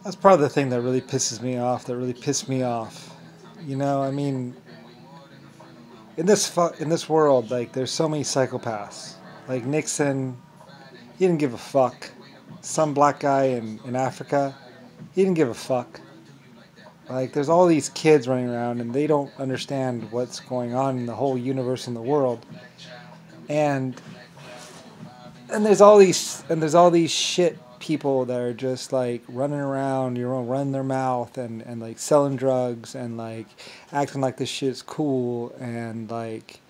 That's part of the thing that really pisses me off. That really pissed me off. I mean, in this world, like there's so many psychopaths. Like Nixon, he didn't give a fuck. Some black guy in Africa, he didn't give a fuck. Like there's all these kids running around and they don't understand what's going on in the whole universe and the world. And there's all these shit people that are just like running around, running their mouth and like selling drugs and like acting like this shit's cool and like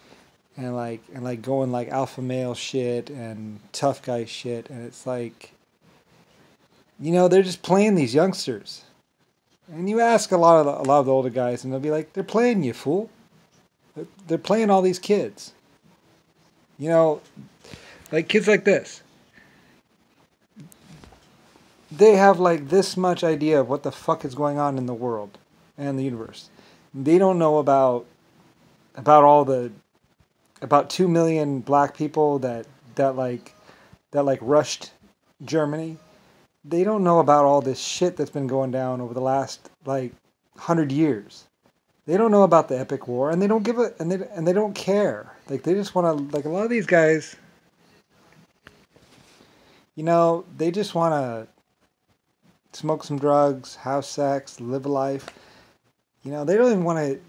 going like alpha male shit and tough guy shit, and it's like, they're just playing these youngsters. And you ask a lot of the older guys and they'll be like, they're playing you, fool. They're playing all these kids. You know, like kids like this. They have like this much idea of what the fuck is going on in the world and the universe. They don't know about about 2 million black people that rushed Germany. They don't know about all this shit that's been going down over the last like 100 years. They don't know about the epic war, and they don't give a and they don't care. Like they just want to, like a lot of these guys, they just want to smoke some drugs, have sex, live a life. They don't even want to,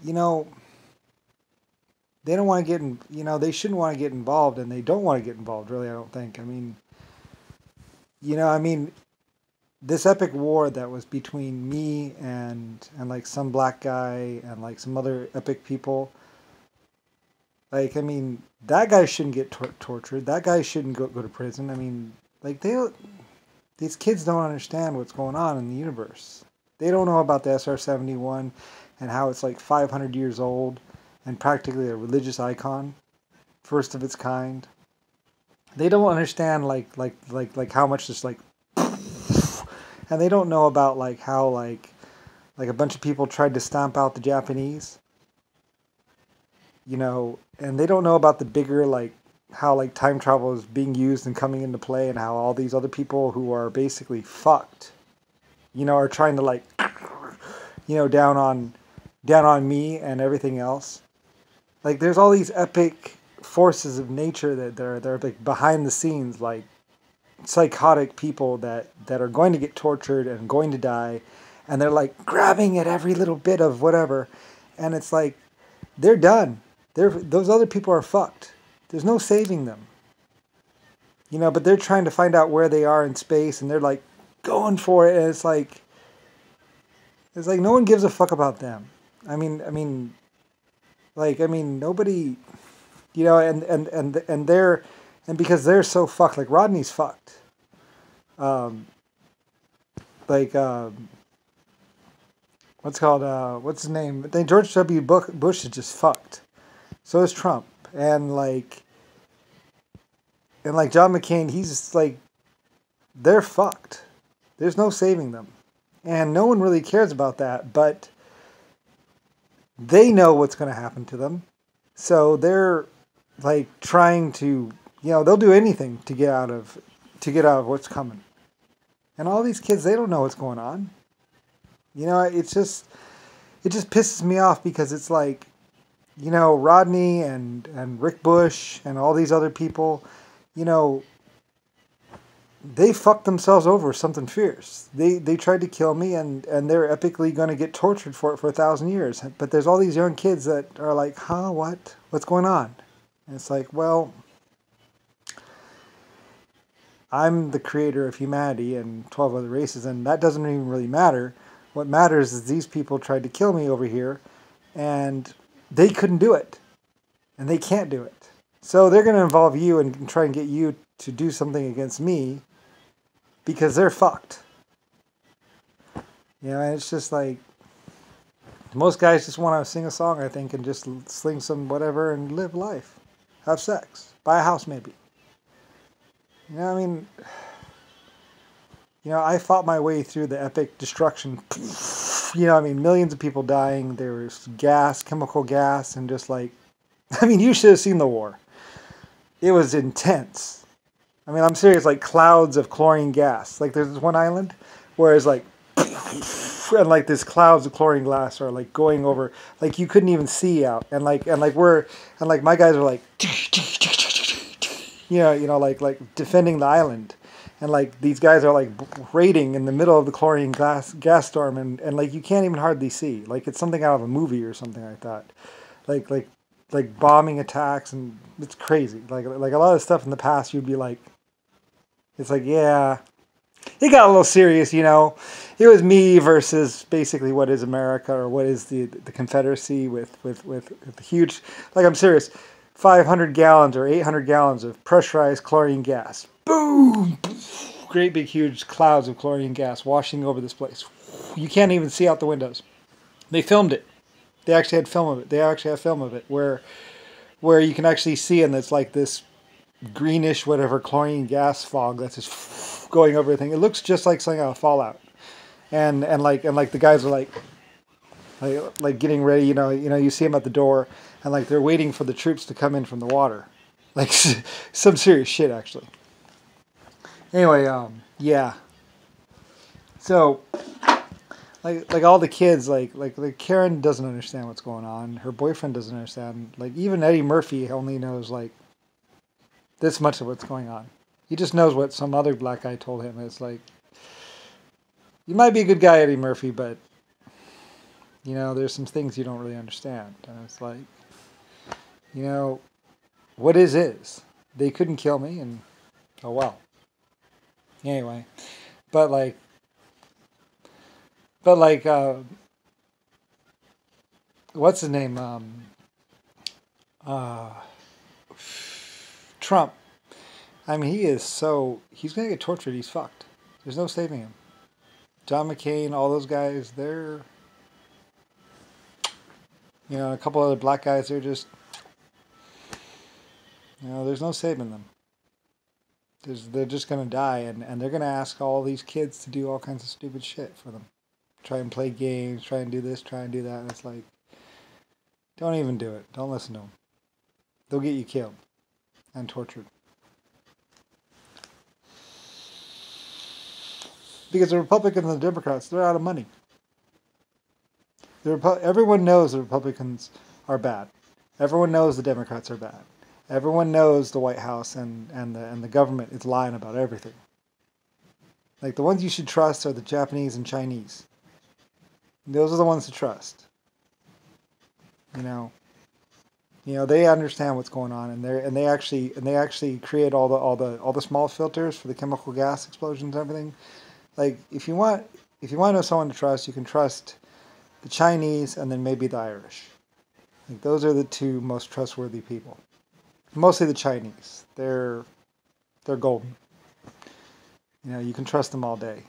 they don't want to get in, they shouldn't want to get involved, and they don't want to get involved, really, I don't think. I mean, this epic war that was between me and like some black guy and like some other epic people, like, I mean, that guy shouldn't get tortured. That guy shouldn't go to prison. I mean, like, these kids don't understand what's going on in the universe. They don't know about the SR-71 and how it's like 500 years old and practically a religious icon, first of its kind. They don't understand like how much this like, and they don't know about like how like a bunch of people tried to stomp out the Japanese. And they don't know about the bigger like how like time travel is being used and coming into play, and how all these other people who are basically fucked, are trying to like, down on me and everything else. Like there's all these epic forces of nature that are like behind the scenes, like psychotic people that are going to get tortured and going to die, and they're like grabbing at every little bit of whatever, and it's like they're done. Those other people are fucked. There's no saving them. But they're trying to find out where they are in space, and they're like going for it, and it's like no one gives a fuck about them. Nobody, and because they're so fucked, like Rodney's fucked. Um, what's his name? I think George W. Bush is just fucked. So is Trump, and John McCain, he's just like, they're fucked. There's no saving them, and no one really cares about that. But they know what's going to happen to them, so they're like trying to, they'll do anything to get out of what's coming. And all these kids, they don't know what's going on. It just pisses me off, because it's like, Rodney and Rick Bush and all these other people, they fucked themselves over something fierce. They tried to kill me, and they're epically going to get tortured for it for 1,000 years. But there's all these young kids that are like, huh, what? What's going on? And it's like, well, I'm the creator of humanity and 12 other races, and that doesn't even really matter. What matters is these people tried to kill me over here, and they couldn't do it, and they can't do it. So they're going to involve you and try and get you to do something against me, because they're fucked. And it's just like, most guys just want to sing a song, I think, and just sling some whatever and live life. Have sex. Buy a house, maybe. I fought my way through the epic destruction. Millions of people dying. There was gas, chemical gas, and just like, you should have seen the war. It was intense. I'm serious, like clouds of chlorine gas. Like there's this one island where it's like, and like this clouds of chlorine gas are like going over, like you couldn't even see out, and like my guys are like, like defending the island, and like these guys are like raiding in the middle of the chlorine gas storm, and like you can't even hardly see, like it's something out of a movie or something like that, like bombing attacks, and it's crazy. Like a lot of stuff in the past, you'd be like, it's like, yeah, it got a little serious, you know. It was me versus basically what is America, or what is the Confederacy with huge, like I'm serious, 500 gallons or 800 gallons of pressurized chlorine gas. Boom! Great big huge clouds of chlorine gas washing over this place. You can't even see out the windows. They filmed it. They actually had film of it. They actually have film of it where you can actually see, and it's like this greenish whatever chlorine gas fog that's just going over everything. It looks just like something out of Fallout. And like the guys are like getting ready, you see them at the door, and like they're waiting for the troops to come in from the water. Like some serious shit actually. Anyway, yeah. So like all the kids, like Karen doesn't understand what's going on. Her boyfriend doesn't understand. Like even Eddie Murphy only knows like this much of what's going on. He just knows what some other black guy told him. It's like, you might be a good guy, Eddie Murphy, but there's some things you don't really understand. And it's like, what is? They couldn't kill me, and oh well. Anyway, but like, what's his name? Trump. I mean, he's going to get tortured. He's fucked. There's no saving him. John McCain, all those guys, they're, a couple other black guys, they're just, there's no saving them. They're just going to die, and they're going to ask all these kids to do all kinds of stupid shit for them. Try and play games, try and do this, try and do that, and it's like, don't even do it. Don't listen to them. They'll get you killed and tortured. Because the Republicans and the Democrats, they're out of money. Everyone knows the Republicans are bad. Everyone knows the Democrats are bad. Everyone knows the White House and the government is lying about everything. Like the ones you should trust are the Japanese and Chinese. Those are the ones to trust. They understand what's going on, and they actually create all the small filters for the chemical gas explosions and everything. Like if you want to know someone to trust, you can trust the Chinese and then maybe the Irish. Like those are the two most trustworthy people. Mostly the Chinese. They're golden. You can trust them all day.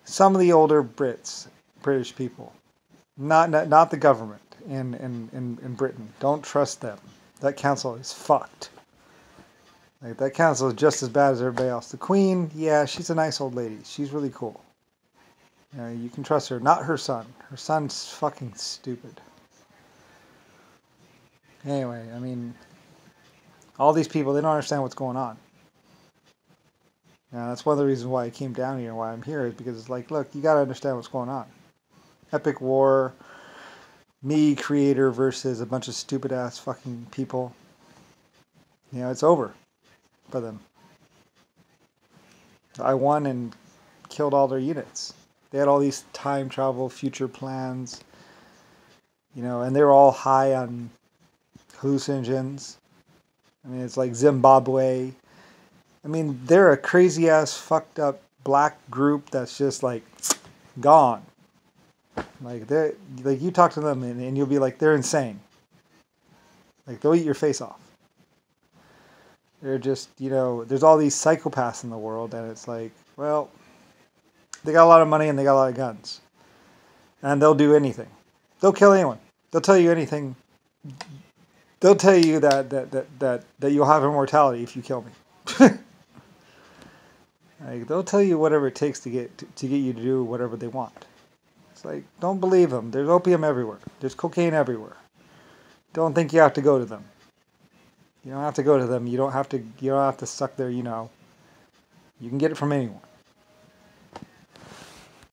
Some of the older British people, not the government in Britain. Don't trust them. That council is fucked. Like that council is just as bad as everybody else. The Queen, yeah, she's a nice old lady. She's really cool. You can trust her. Not her son. Her son's fucking stupid. Anyway, I mean, all these people, they don't understand what's going on. That's one of the reasons why I came down here and why I'm here, is because it's like, look, you got to understand what's going on. Epic war, me, creator, versus a bunch of stupid ass fucking people. It's over for them. I won and killed all their units. They had all these time travel future plans, and they were all high on hallucinogens. I mean, it's like Zimbabwe. I mean, they're a crazy ass fucked up black group that's just like gone. Like you talk to them and you'll be like, they're insane. Like they'll eat your face off. They're just, there's all these psychopaths in the world, and it's like, well, they got a lot of money and they got a lot of guns. And they'll do anything. They'll kill anyone. They'll tell you anything. They'll tell you that you'll have immortality if you kill me. Like, they'll tell you whatever it takes to get you to do whatever they want. It's like, don't believe them. There's opium everywhere. There's cocaine everywhere. Don't think you have to go to them. You don't have to go to them. You don't have to suck their, You can get it from anyone.